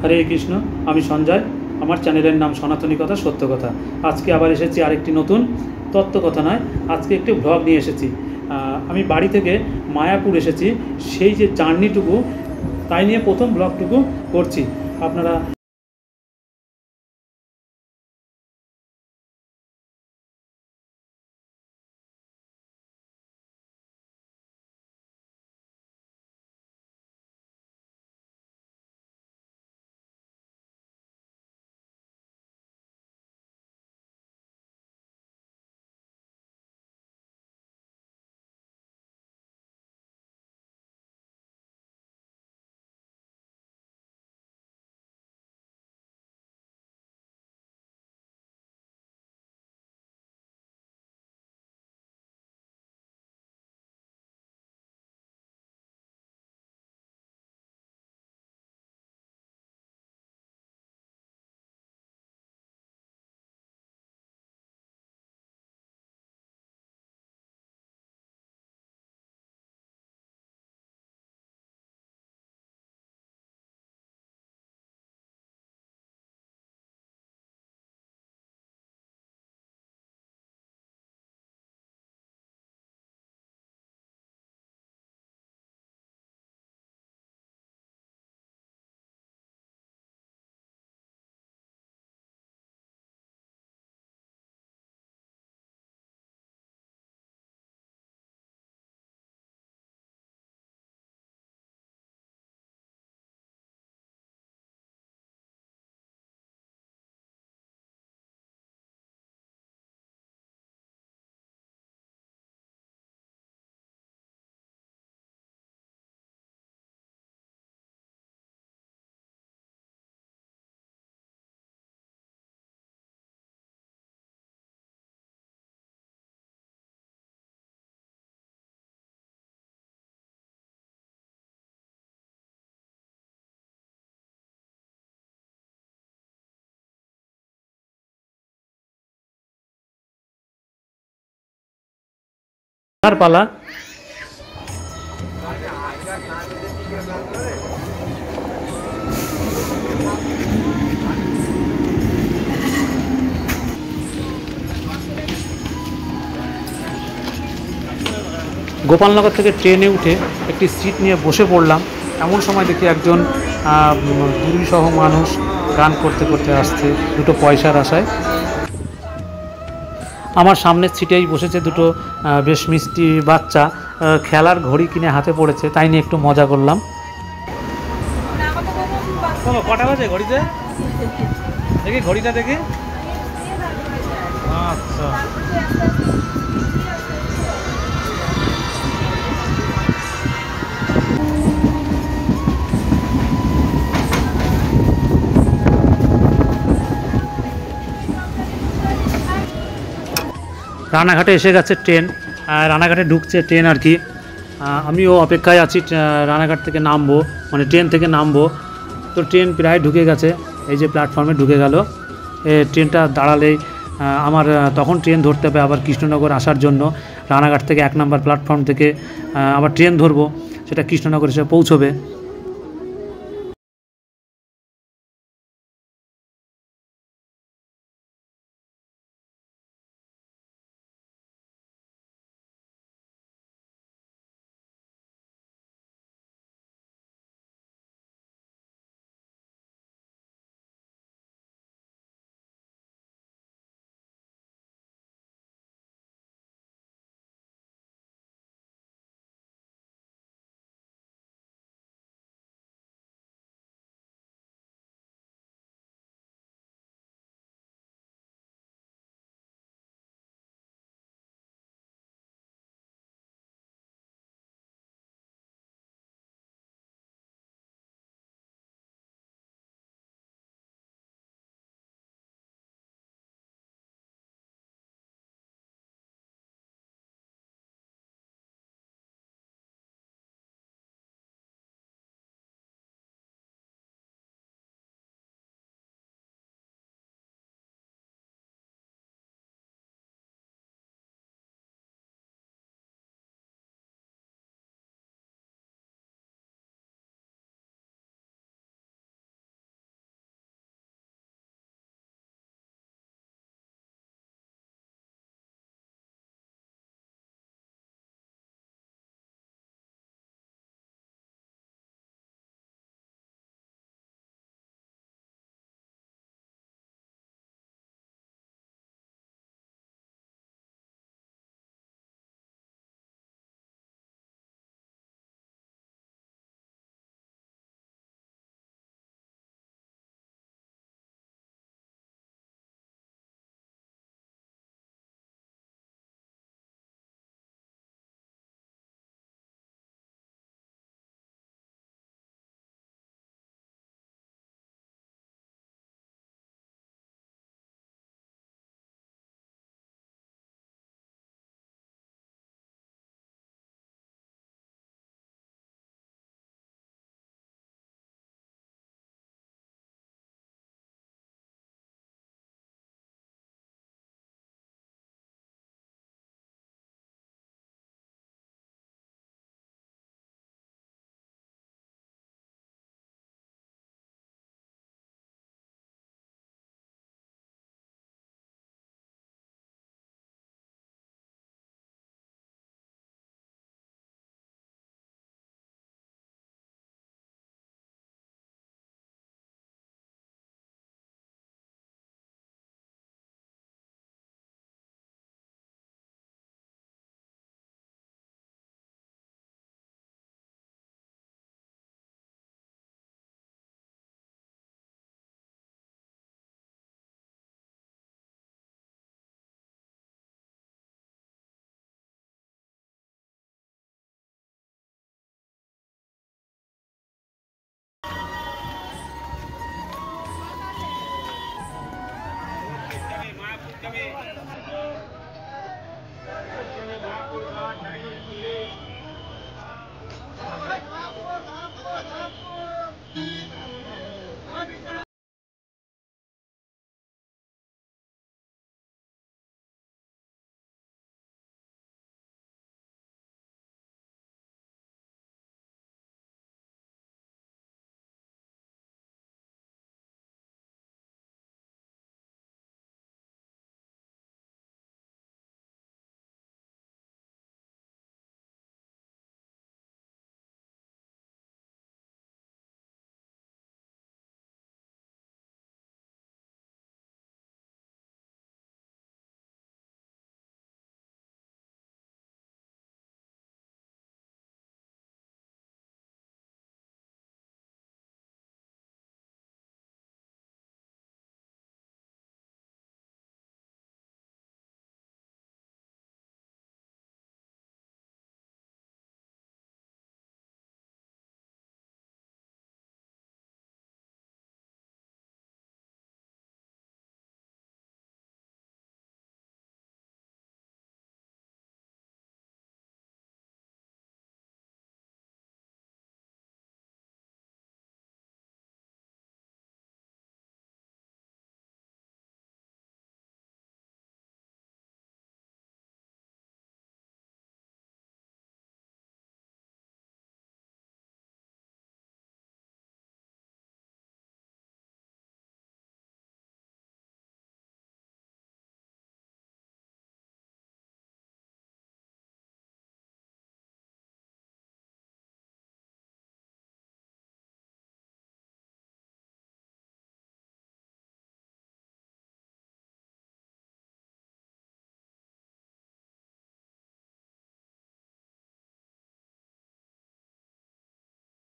হরে কৃষ্ণ, আমি সঞ্জয়। আমার চ্যানেলের নাম সনাতনী কথা সত্য কথা। আজকে আবার এসেছি আরেকটি নতুন তত্ত্ব কথা নয়, আজকে একটি ভ্লগ নিয়ে এসেছি। আমি বাড়ি থেকে মায়াপুর এসেছি, সেই যে জার্নিটুকু তাই নিয়ে প্রথম ব্লগটুকু করছি। আপনারা কার পালা? গোপালনগর থেকে ট্রেনে উঠে একটি সিট নিয়ে বসে পড়লাম। এমন সময় দেখি একজন দুর্বিসহ মানুষ গান করতে করতে আসছে দুটো পয়সার আশায়। আমার সামনের সিটেই বসেছে দুটো বেশ মিষ্টি বাচ্চা, খেলার ঘড়ি কিনে হাতে পড়েছে, তাই নিয়ে একটু মজা করলাম। কটা বাজে ঘড়িতে? দেখি ঘড়িটা দেখি। আচ্ছা, রানাঘাটে এসে গেছে ট্রেন, রানাঘাটে ঢুকছে ট্রেন আর কি। আমিও অপেক্ষায় আছি রানাঘাট থেকে নামবো, মানে ট্রেন থেকে নামবো। তো ট্রেন প্রায় ঢুকে গেছে, এই যে প্ল্যাটফর্মে ঢুকে গেল। ট্রেনটা দাঁড়ালেই আমার তখন ট্রেন ধরতে হবে আবার কৃষ্ণনগর আসার জন্য। রানাঘাট থেকে 1 নম্বর প্ল্যাটফর্ম থেকে আবার ট্রেন ধরবো, সেটা কৃষ্ণনগর এসে পৌঁছবে।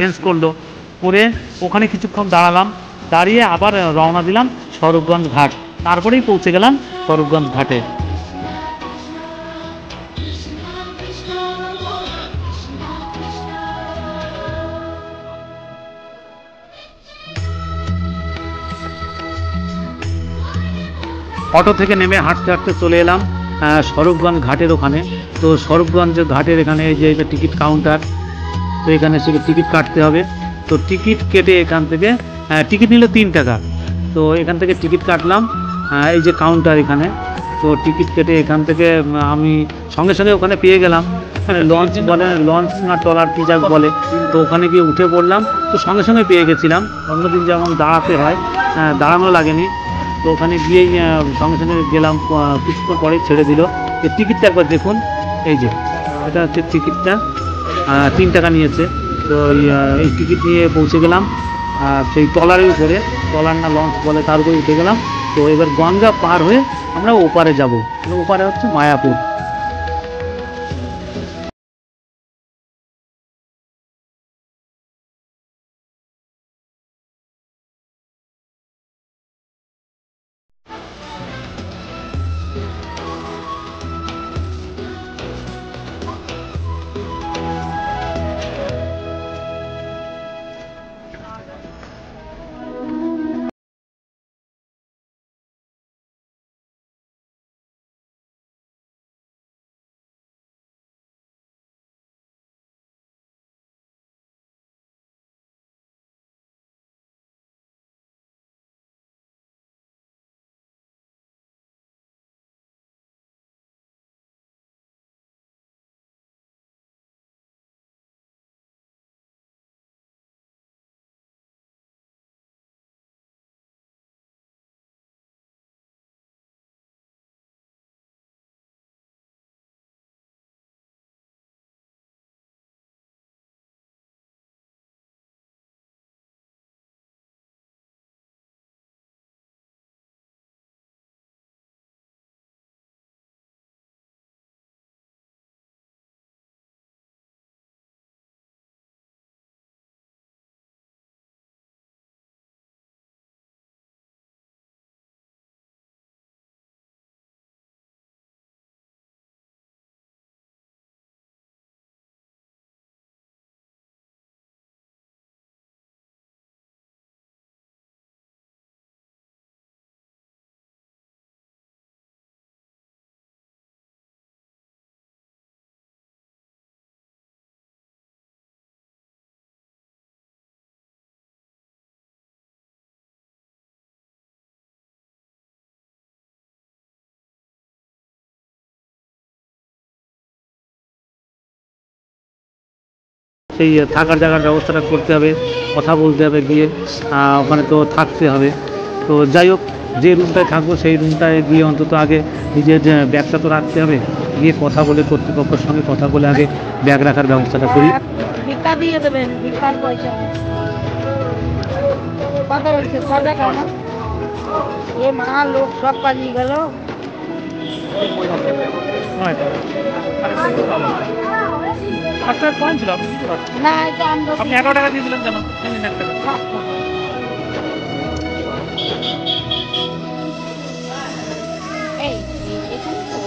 চেঞ্জ করলো, করে ওখানে কিছুক্ষণ দাঁড়ালাম, দাঁড়িয়ে আবার রওনা দিলাম স্বরূপগঞ্জ ঘাট। তারপরেই পৌঁছে গেলাম স্বরূপগঞ্জ ঘাটে। অটো থেকে নেমে হাঁটতে হাঁটতে চলে এলাম স্বরূপগঞ্জ ঘাটের ওখানে। তো স্বরূপগঞ্জ ঘাটের এখানে এই যে টিকিট কাউন্টার, তো এখানে থেকে টিকিট কাটতে হবে। তো টিকিট কেটে এখান থেকে টিকিট নিল 3 টাকা। তো এখান থেকে টিকিট কাটলাম, এই যে কাউন্টার এখানে। তো টিকিট কেটে এখান থেকে আমি সঙ্গে সঙ্গে ওখানে পেয়ে গেলাম লঞ্চ বলে, লঞ্চ না ট্রলার কি যাক বলে। তো ওখানে গিয়ে উঠে পড়লাম, তো সঙ্গে সঙ্গে পেয়ে গেছিলাম। অন্যদিন যেমন দাঁড়াতে হয়, দাঁড়ানো লাগেনি। তো ওখানে গিয়েই সঙ্গে সঙ্গে গেলাম, কিছুক্ষণ পরেই ছেড়ে দিল। এই টিকিটটা একবার দেখুন, এই যে এটা হচ্ছে টিকিটটা, 3 টাকা নিয়েছে। তো এই টিকিট নিয়ে পৌঁছে গেলাম সেই ট্রলারের উপরে, ট্রলার না লঞ্চ বলে, তার উপরে উঠে গেলাম। তো এবার গঙ্গা পার হয়ে আমরা ওপারে যাব। ওপারে হচ্ছে মায়াপুর। সেই থাকার জায়গার ব্যবস্থাটা করতে হবে, কথা বলতে হবে গিয়ে, ওখানে তো থাকতে হবে। তো যাই হোক, যে রুমটায় থাকবো সেই রুমটায় গিয়ে অন্তত আগে নিজের ব্যাগটা তো রাখতে হবে। গিয়ে কথা বলে, কর্তৃপক্ষের সঙ্গে কথা বলে আগে ব্যাগ রাখার ব্যবস্থাটা করি। ভিক্ষা দিয়ে দেবেন, ভিক্ষার পয়সা কত হয়েছে? 6 টাকা না? এ মা, লোক সব পালিয়ে গেল। না, এটা আমরা আপনি 11 টাকা দিয়েছিলেন কেন? এই এখানে তো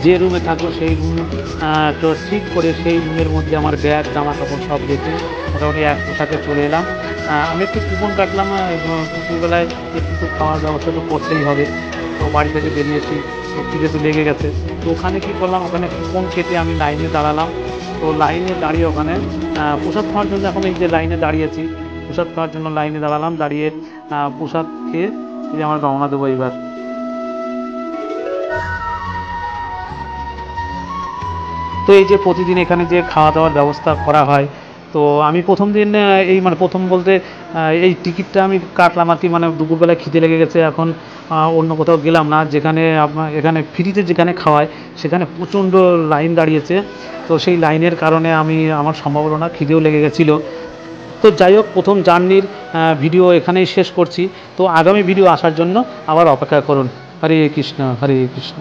যে রুমে থাকবো সেই রুম তো ঠিক করে সেই রুমের মধ্যে আমার ব্যাগ, জামা কাপড় সব রেখে মোটামুটি এক পোশাকে চলে এলাম। আমি একটু কুপন কাটলাম, দুপুরবেলায় একটু খাওয়ার ব্যবস্থা তো করতেই হবে। তো বাড়ি থেকে বেরিয়েছি, খিদে তো লেগে গেছে। তো ওখানে কী করলাম, ওখানে কুপন কেটে আমি লাইনে দাঁড়ালাম। তো লাইনে দাঁড়িয়ে ওখানে প্রসাদ খাওয়ার জন্য, এখন এই যে লাইনে দাঁড়িয়েছি, প্রসাদ খাওয়ার জন্য লাইনে দাঁড়ালাম। দাঁড়িয়ে প্রসাদ খেয়ে এই যে আমার রওনা দেবো এবার। তো এই যে প্রতিদিন এখানে যে খাওয়া দাওয়ার ব্যবস্থা করা হয়, তো আমি প্রথম দিন এই মানে প্রথম বলতে এই টিকিটটা আমি কাটলাম আর কি, মানে দুপুরবেলায় খিদে লেগে গেছে, এখন অন্য কোথাও গেলাম না, যেখানে আপনার এখানে ফ্রিতে যেখানে খাওয়ায় সেখানে প্রচণ্ড লাইন দাঁড়িয়েছে। তো সেই লাইনের কারণে আমার সম্ভব হলো না, খিদেও লেগে গেছিলো। তো যাই হোক, প্রথম জার্নির ভিডিও এখানেই শেষ করছি। তো আগামী ভিডিও আসার জন্য আবার অপেক্ষা করুন। হরে কৃষ্ণ, হরে কৃষ্ণ।